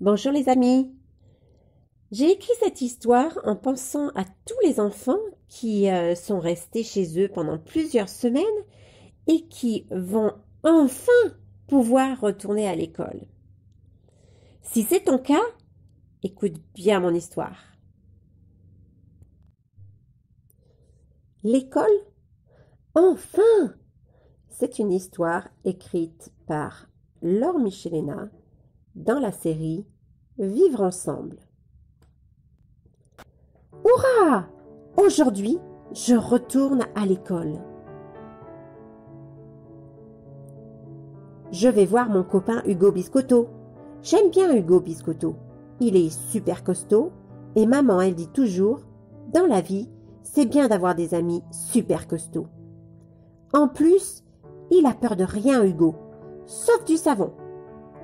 Bonjour les amis. J'ai écrit cette histoire en pensant à tous les enfants qui sont restés chez eux pendant plusieurs semaines et qui vont enfin pouvoir retourner à l'école. Si c'est ton cas, écoute bien mon histoire. L'école? Enfin! C'est une histoire écrite par Laure Michelena dans la série Vivre ensemble. Hurrah! Aujourd'hui, je retourne à l'école. Je vais voir mon copain Hugo Biscotto. J'aime bien Hugo Biscotto. Il est super costaud et maman, elle dit toujours, dans la vie, c'est bien d'avoir des amis super costauds. En plus, il a peur de rien Hugo, sauf du savon.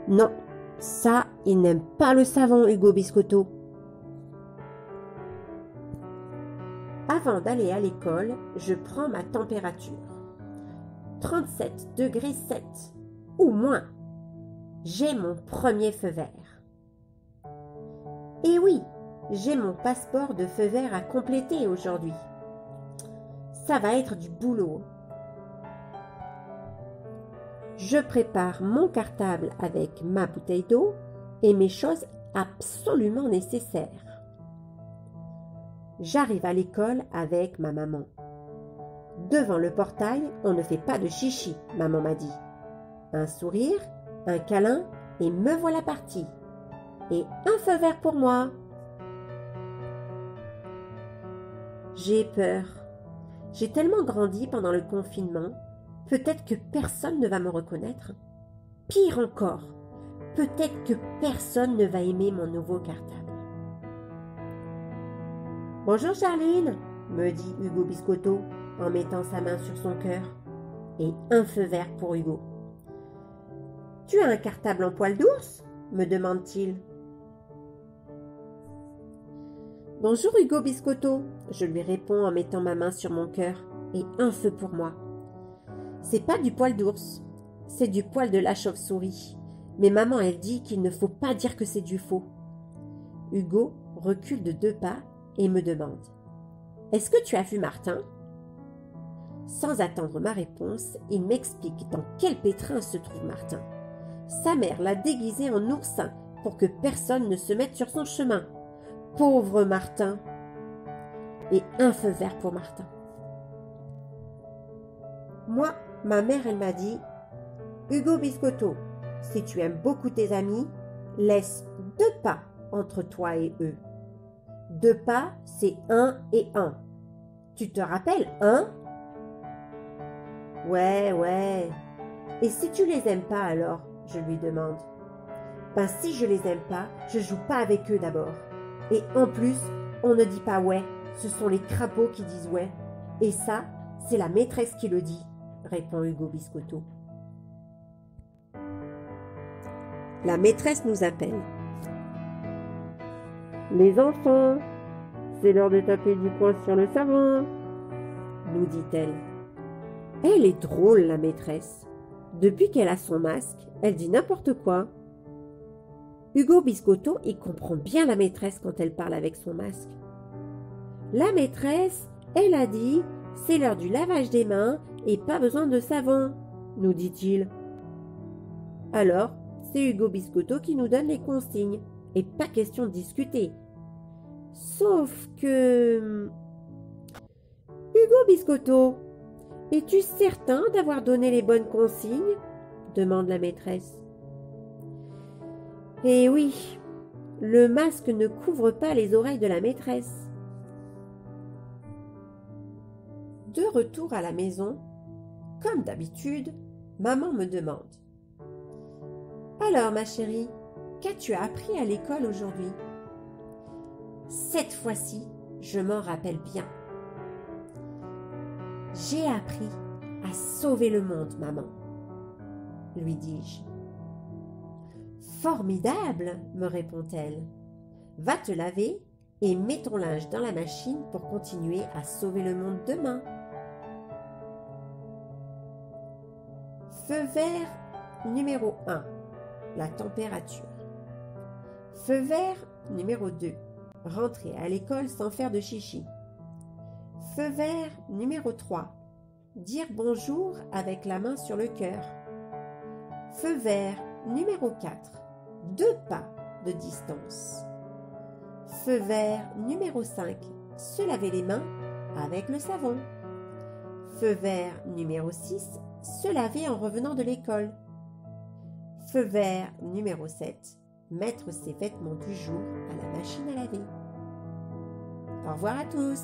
Non, ça, il n'aime pas le savon Hugo Biscotto. Avant d'aller à l'école, je prends ma température. 37 degrés 7 ou moins. J'ai mon premier feu vert. Et oui, j'ai mon passeport de feu vert à compléter aujourd'hui. Ça va être du boulot. Je prépare mon cartable avec ma bouteille d'eau et mes choses absolument nécessaires. J'arrive à l'école avec ma maman. Devant le portail, on ne fait pas de chichi, maman m'a dit. Un sourire, un câlin et me voilà partie. Et un feu vert pour moi. J'ai peur. J'ai tellement grandi pendant le confinement, peut-être que personne ne va me reconnaître. Pire encore, peut-être que personne ne va aimer mon nouveau cartable. Bonjour Charline, me dit Hugo Biscotto en mettant sa main sur son cœur. Et un feu vert pour Hugo. Tu as un cartable en poil d'ours? Me demande-t-il. Bonjour Hugo Biscotto, je lui réponds en mettant ma main sur mon cœur et un feu pour moi. C'est pas du poil d'ours, c'est du poil de la chauve-souris. Mais maman, elle dit qu'il ne faut pas dire que c'est du faux. Hugo recule de 2 pas et me demande. Est-ce que tu as vu Martin? Sans attendre ma réponse, il m'explique dans quel pétrin se trouve Martin. Sa mère l'a déguisé en oursin pour que personne ne se mette sur son chemin. Pauvre Martin! Et un feu vert pour Martin. Moi, ma mère, elle m'a dit « Hugo Biscotto, si tu aimes beaucoup tes amis, laisse 2 pas entre toi et eux. 2 pas, c'est 1 et 1. Tu te rappelles 1 ? Ouais. Et si tu les aimes pas alors, je lui demande. Ben si je les aime pas, je joue pas avec eux d'abord. Et en plus, on ne dit pas ouais, ce sont les crapauds qui disent ouais. Et ça, c'est la maîtresse qui le dit, répond Hugo Biscotto. La maîtresse nous appelle. Les enfants, c'est l'heure de taper du poing sur le savon, nous dit-elle. Elle est drôle, la maîtresse. Depuis qu'elle a son masque, elle dit n'importe quoi. Hugo Biscotto, il comprend bien la maîtresse quand elle parle avec son masque. La maîtresse, elle a dit, c'est l'heure du lavage des mains et pas besoin de savon, nous dit-il. Alors, c'est Hugo Biscotto qui nous donne les consignes et pas question de discuter. Sauf que... Hugo Biscotto, es-tu certain d'avoir donné les bonnes consignes? Demande la maîtresse. Eh oui, le masque ne couvre pas les oreilles de la maîtresse. De retour à la maison, comme d'habitude, maman me demande. Alors ma chérie, qu'as-tu appris à l'école aujourd'hui? Cette fois-ci, je m'en rappelle bien. J'ai appris à sauver le monde, maman, lui dis-je. Formidable, me répond-elle. Va te laver et mets ton linge dans la machine pour continuer à sauver le monde demain. Feu vert numéro 1, la température. Feu vert numéro 2. Rentrer à l'école sans faire de chichi. Feu vert numéro 3. Dire bonjour avec la main sur le cœur. Feu vert numéro 4. 2 pas de distance. Feu vert numéro 5. Se laver les mains avec le savon. Feu vert numéro 6. Se laver en revenant de l'école. Feu vert numéro 7. Mettre ses vêtements du jour à la machine à laver. Au revoir à tous!